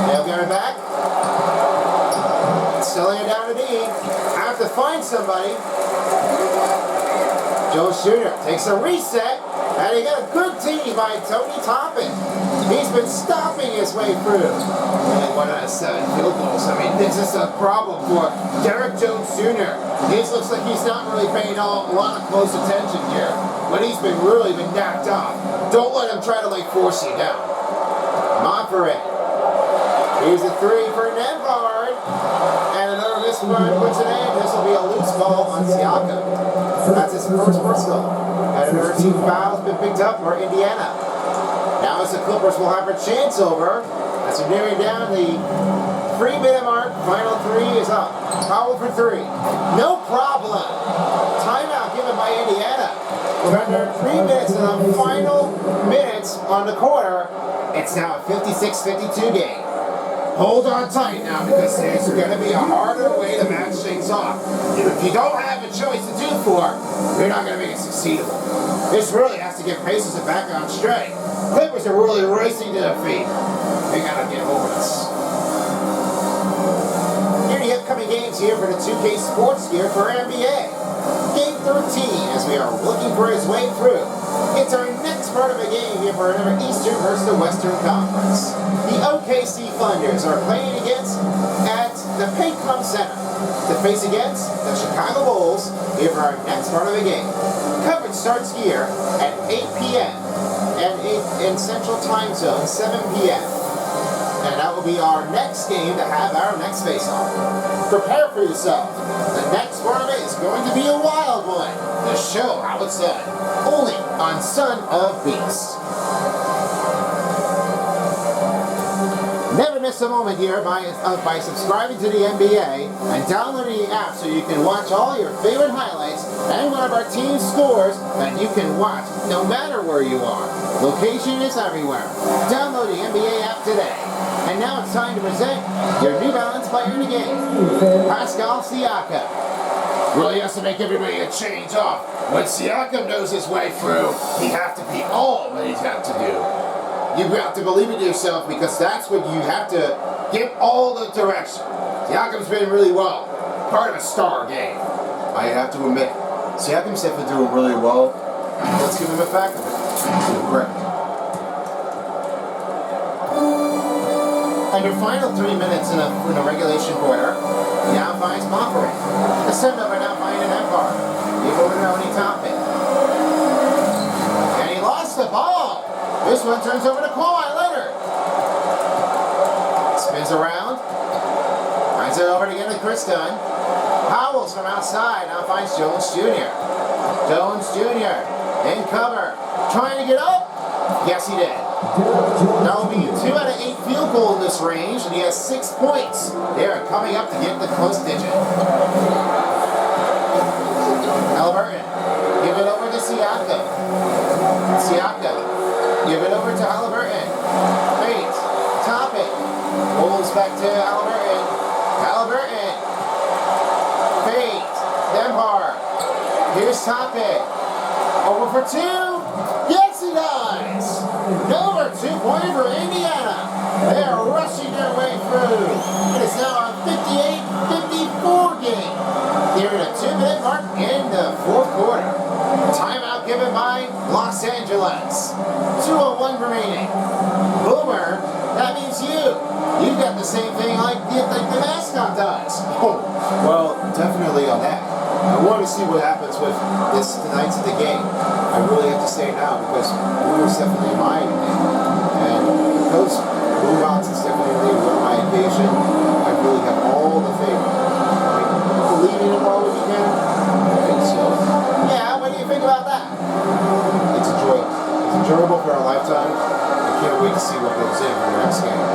They'll get it back. Selling it down to D. Have to find somebody. Joe Shooter takes a reset. And he got a good team by Tony Toppin. He's been stopping his way through. And 1 out of 7 field goals. I mean, this is a problem for Derek Jones Jr. This looks like he's not really paying a lot of close attention here. But he's really been knocked off. Don't let him try to force you down. Monfort. Here's a 3 for Nembhard. And another missed one puts it in. This will be a loose ball on Siakam. That's his first personal. And another 2 fouls been picked up for Indiana. Now as the Clippers will have a chance over. As they're nearing down the 3-minute mark. Final 3 is up. Foul for 3. No problem. Timeout given by Indiana. We're under 3 minutes in the final minutes on the quarter. It's now a 56-52 game. Hold on tight now because there's going to be a harder way to match things off. If you don't have a choice to do for, you're not going to make it succeedable. This really has to get Pacers back on straight. Clippers are really racing to their feet. They got to get over this. Here are the upcoming games here for the 2K Sports Gear for NBA. Game 13 as we are looking for his way through. It's our next part of a game here for another Eastern versus the Western Conference. The OKC Thunders are playing against at the Paycom Center to face against the Chicago Bulls here for our next part of the game. Coverage starts here at 8 p.m. and in Central Time Zone, 7 p.m. And that will be our next game to have our next face-off. Prepare for yourself. The next part of it is going to be a wild one. The show how it's done. Only on Son of Beast. Never miss a moment here by subscribing to the NBA and downloading the app so you can watch all your favorite highlights and one of our team's scores that you can watch no matter where you are. Location is everywhere. Download the NBA app today. And now it's time to present your New Balance player in the game, Pascal Siakam. Really has to make everybody a change off. When Siakam knows his way through, he has to be all that he's got to do. You have to believe in yourself because that's what you have to give all the direction. Siakam's been really well. Part of a star game. I have to admit, Siakam's definitely doing really well. Let's give him a fact of it. He's doing great. Under final 3 minutes in the regulation quarter, he now finds Monfort. The send-up are now finding Nembhard. He's over to Tony Toppin. And he lost the ball. This one turns over to Kawhi Leonard. Spins around. Finds it over again to Chris Dunn. Howells from outside now finds Jones Jr. Jones Jr. in cover. Trying to get up. Yes, he did. That will be 2 out of 8 field goal in this range, and he has 6 points. They are coming up to get the close digit. Halliburton, give it over to Siakam. Siakam, give it over to Halliburton. Wait, top it. Holds back to Halliburton. Halliburton. Fate. Nembhard. Here's Toppin. Over for 2. Yes, he does. Number 2-pointer for Indiana. They are rushing their way through. It is now a 58-54 game. Here at a 2-minute mark in the fourth quarter. Timeout given by Los Angeles. 2:01 remaining. Boomer, that means you. You've got the same thing like the mascot does. Oh, well, definitely on that. I want to see what happens with this tonight's the game. I really have to say now because Boomer's definitely mine. And because Boombox is definitely one of my occasion, I really have all the favor. I believe in him all we can. I think so. Yeah, what do you think about that? It's enjoyable. It's enjoyable for a lifetime. I can't wait to see what goes in for the next game.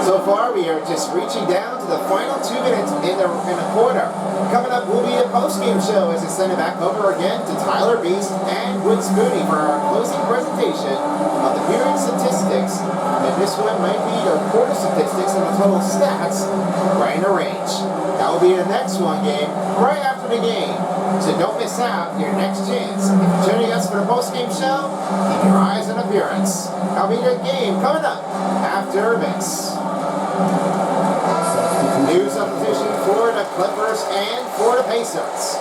So far, we are to just reaching down to the final 2 minutes in the quarter. Coming up will be a post-game show as I send it back over again to Tyler Beast and Wood Spooney for our closing presentation of the period statistics. And this one might be the quarter statistics and the total stats right in the range. That will be the next one game right after the game. So don't miss out your next chance. If you're tuning us for the post-game show, keep your eyes on appearance. That'll be your game coming up after this. New substitution for the Clippers and for the Pacers.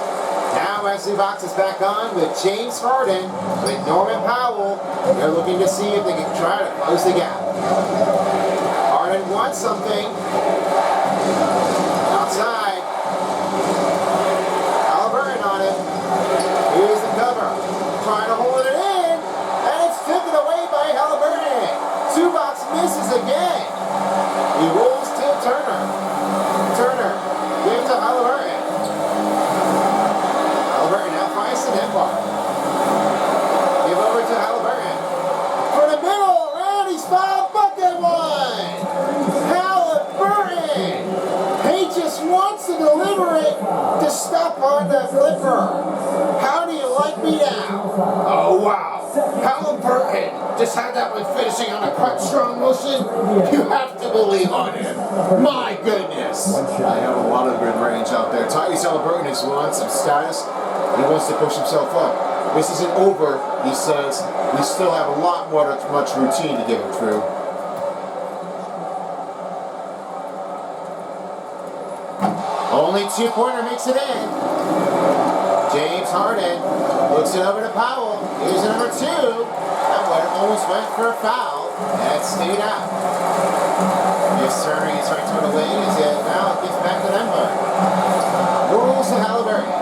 Now Wesley Box is back on with James Harden with Norman Powell. They're looking to see if they can try to close the gap. Harden wants something. Outside. Halliburton on him. Here's the cover. Trying to hold it in. And it's taken away by Halliburton. Zubac misses again. He rolls to Turner. Turner gives to Halliburton. Halliburton now finds the net bar. Give over to Halliburton. For the middle, and he's fouled. Bucket one. Halliburton. He just wants to deliver it to stop on the Clipper. How do you like me now? Oh, wow. Halliburton just had that one finishing on a cut strong motion. You have to believe on him. My goodness. I have a lot of good range out there. Tyrese Halliburton is wants some status. He wants to push himself up. This isn't over, he says. We still have a lot more much routine to get him through. Only 2-pointer makes it in. James Harden looks it over to Powell. Here's the number 2. That one almost went for a foul. And it stayed out. Here's Turner. He's right toward the wing. As it now gets back to Denver. Rolls to Halliburton.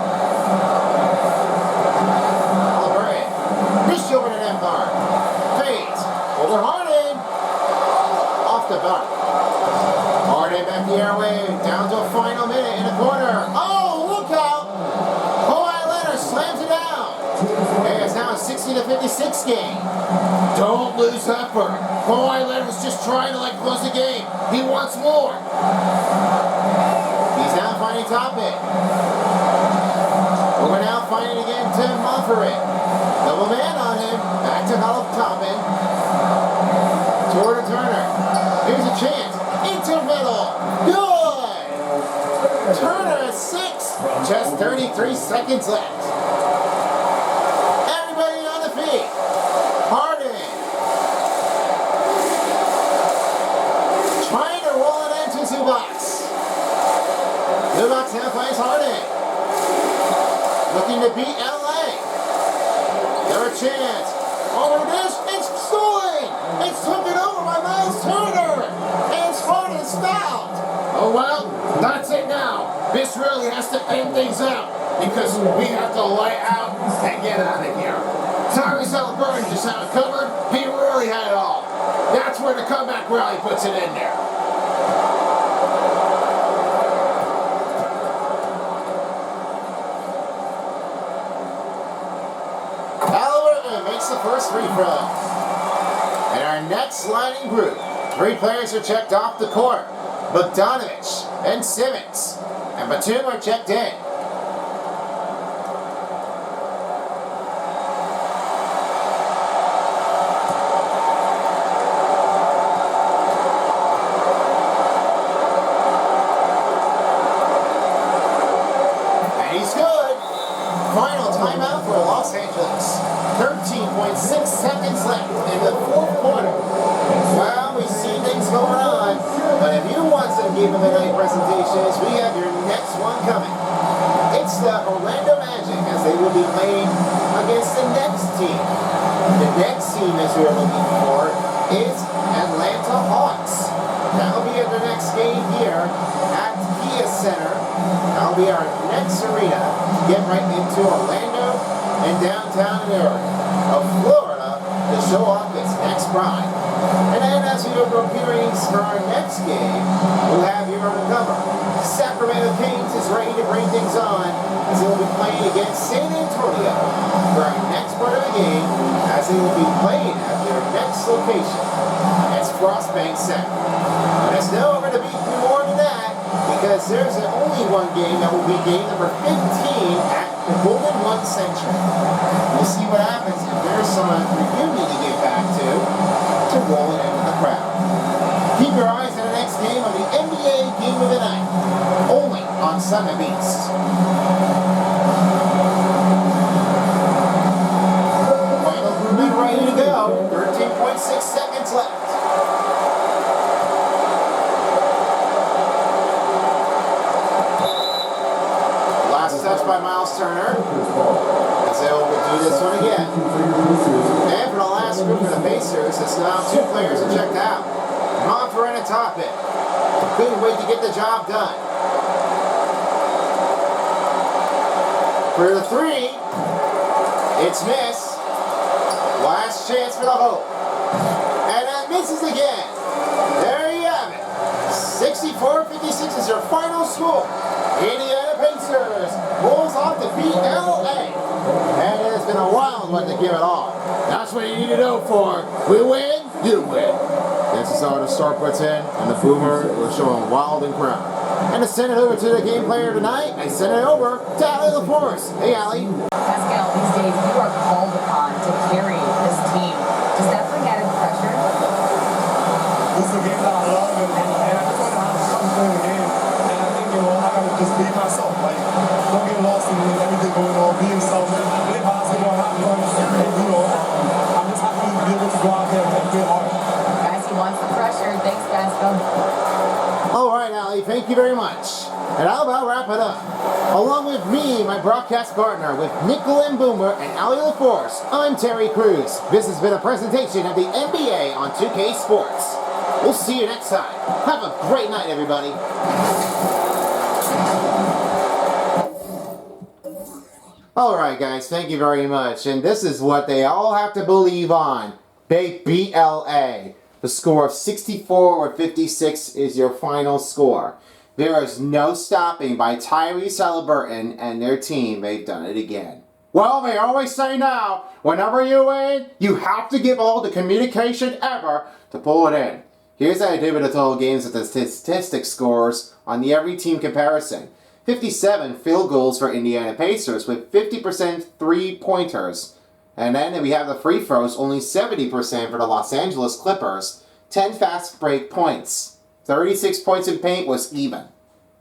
Halliburton. Dish over to Denver. Fades. Over Harden. Off the bar. Harden back the airway. Down to a final minute in the corner. Oh, look out. Slams it down. And it's now a 60-56 game. Don't lose effort. Kawhi Leonard was just trying to close the game. He wants more. He's now finding Toppin. We're now finding again to Monfort. Double man on him. Back to Toppin. Toward to Turner. Here's a chance. Into middle. Good. Turner at 6. Just 33 seconds left. Harden. Trying to roll it into Zubac. Zubac now finds Harden. Looking to beat LA. There's a chance. Over this. It's stolen. It's taken over by Miles Turner. And it's Harden's fouled. Oh, well, that's it now. This really has to end things out because we have to light out and get out of here. Tyrese Halliburton just had it covered. He really had it all. That's where the comeback rally puts it in there. Halliburton makes the first free throw. And our next sliding group. 3 players are checked off the court. Bogdanovich and Simmons. And Batum are checked in. Final timeout for Los Angeles. 13.6 seconds left in the 4th quarter. Well, we see things going on, but if you want some Game of the Night presentations, we have your next one coming. It's the Orlando Magic as they will be playing against the next team. The next team as we're looking for is Atlanta Hawks. That'll be at the next game here at Kia Center. That'll be our next arena to get right into Orlando and downtown area of Florida to show off its next prime. And then as we go to appearings for our next game, we'll have you on the cover. Sacramento Kings is ready to bring things on as they will be playing against San Antonio for our next part of the game as they will be playing at their next location. As frostbank set. But it's never going to be more than that because there's only one game that will be game number 15 at the Golden 1 Century. We'll see what happens if there's some reunion to get back to roll it into the crowd. Keep your eyes on the next game on the NBA Game of the Night, only on Sunday Beats. Final movement ready to go. 13.6 seconds left. Last touch by Miles Turner. As they will do this one again. And for the last group of the Pacers, it's now 2 players are checked out. Monfort and Toppin. Couldn't wait to get the job done. For the 3, it's miss. Last chance for the hope. And that misses again. There you have it. 64-56 is your final score. Indiana Pacers rolls off the BLA. And it has been a wild one to give it all. That's what you need to know for. We win, you win. This is how the star puts in, and the boomer was showing wild and crown. And to send it over to the game player tonight, I send it over to Allie LaForce. Hey, Allie. Pascal, these days you are called upon to carry this team. Does that bring added pressure? This is a game that I love, and I just want to have fun playing the game. And I think, I got to just be myself. Like, don't get lost in everything going on. Be yourself. Play basketball, have fun. And, I'm just happy to be able to go out there and play hard. Guys, he wants the pressure. Thanks, Pascal. All right, Allie, thank you very much. And I'll about wrap it up. Along with me, my broadcast partner, with Nickel and Boomer and Allie LaForce, I'm Terry Crews. This has been a presentation of the NBA on 2K Sports. We'll see you next time. Have a great night, everybody. All right, guys, thank you very much. And this is what they all have to believe on. BLA. The score of 64-56 is your final score. There is no stopping by Tyrese Halliburton and their team. They've done it again. Well, they always say now, whenever you win, you have to give all the communication ever to pull it in. Here's how I did with the total games with the statistic scores on the every team comparison. 57 field goals for Indiana Pacers with 50% three-pointers. And then we have the free throws, only 70% for the Los Angeles Clippers. 10 fast break points. 36 points in paint was even.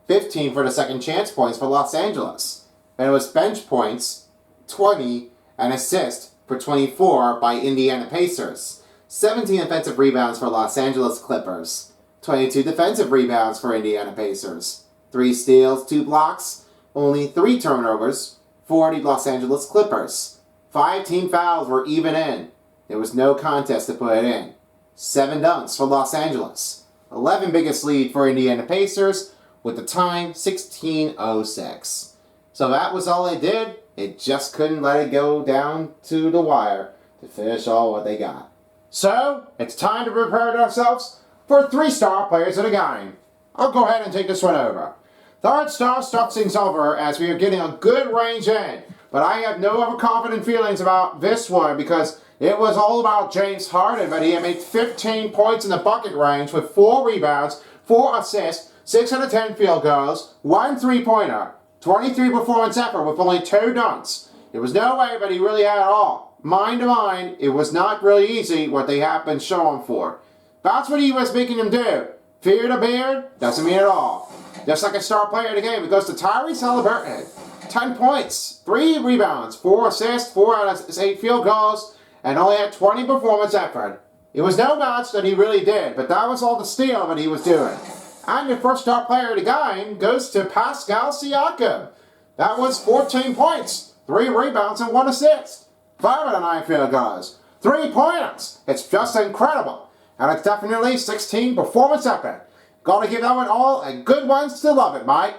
15 for the second chance points for Los Angeles. And it was bench points, 20, and assist for 24 by Indiana Pacers. 17 offensive rebounds for Los Angeles Clippers. 22 defensive rebounds for Indiana Pacers. 3 steals, 2 blocks, only 3 turnovers for the Los Angeles Clippers. 5 team fouls were even in. There was no contest to put it in. 7 dunks for Los Angeles. 11 biggest lead for Indiana Pacers with the time 16:06. So that was all they did. It just couldn't let it go down to the wire to finish all what they got. So it's time to prepare ourselves for 3-star players of the game. I'll go ahead and take this one over. Third star starts things over as we are getting a good range in. But I have no overconfident feelings about this one because it was all about James Harden, but he had made 15 points in the bucket range with 4 rebounds, 4 assists, 610 field goals, 1 3-pointer, 23 performance effort with only 2 dunks. There was no way that he really had it all. Mind to mind, it was not really easy what they have been showing for. That's what he was making him do. Fear the beard? Doesn't mean it all. Just like a star player of the game, it goes to Tyrese Halliburton. 10 points, 3 rebounds, 4 assists, 4 out of 8 field goals, and only had 20 performance effort. It was no notch that he really did, but that was all the steal that he was doing. And your first star player of the game goes to Pascal Siakam. That was 14 points, 3 rebounds, and 1 assist. 5 out of 9 field goals, 3 points. It's just incredible. And it's definitely 16 performance effort. Gotta give that one all a good ones to love it, Mike.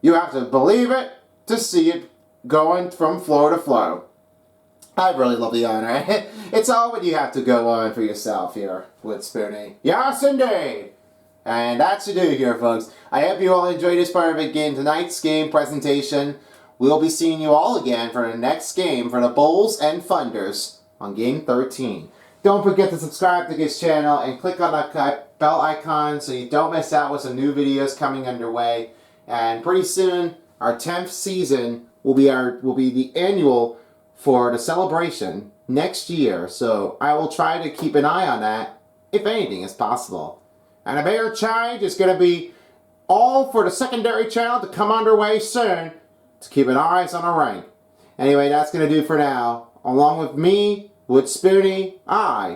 You have to believe it to see it going from floor to flow. I really love the honor. It's all what you have to go on for yourself here with Spoonie. Yes, indeed. And that's to do here, folks. I hope you all enjoyed this part of again tonight's game presentation. We'll be seeing you all again for the next game for the Bulls and Thunders on Game 13. Don't forget to subscribe to this channel and click on that bell icon so you don't miss out with some new videos coming underway. And pretty soon, our 10th season will be the annual for the celebration next year. So I will try to keep an eye on that if anything is possible. And a bigger charge is going to be all for the secondary channel to come underway soon to keep an eyes on our rank. Anyway, that's going to do for now. Along with me, with Spoonie,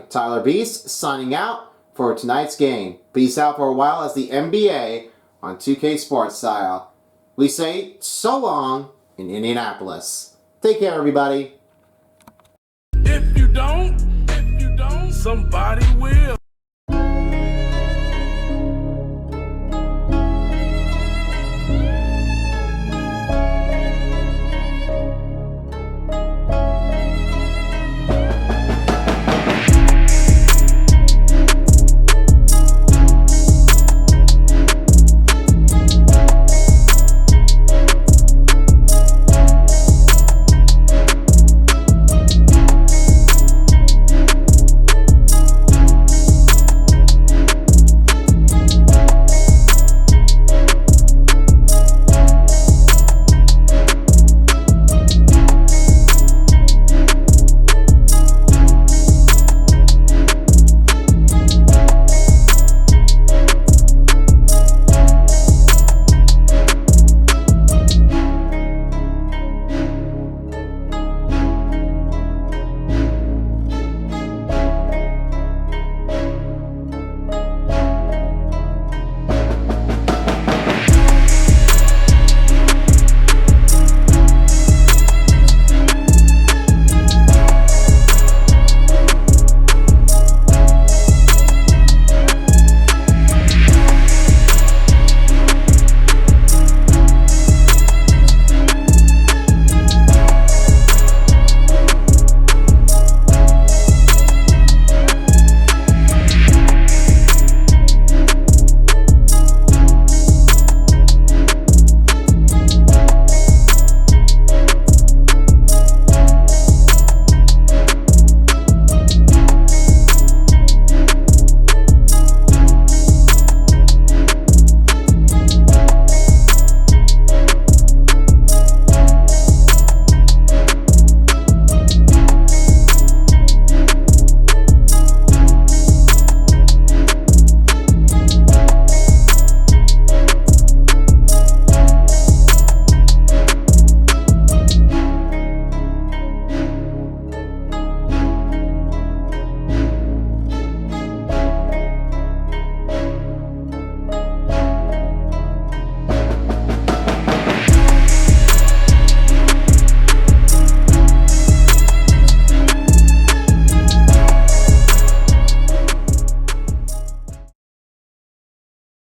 Tyler Beast, signing out for tonight's game. Peace out for a while as the NBA on 2K Sports Style. We say so long in Indianapolis. Take care, everybody. If you don't, somebody will.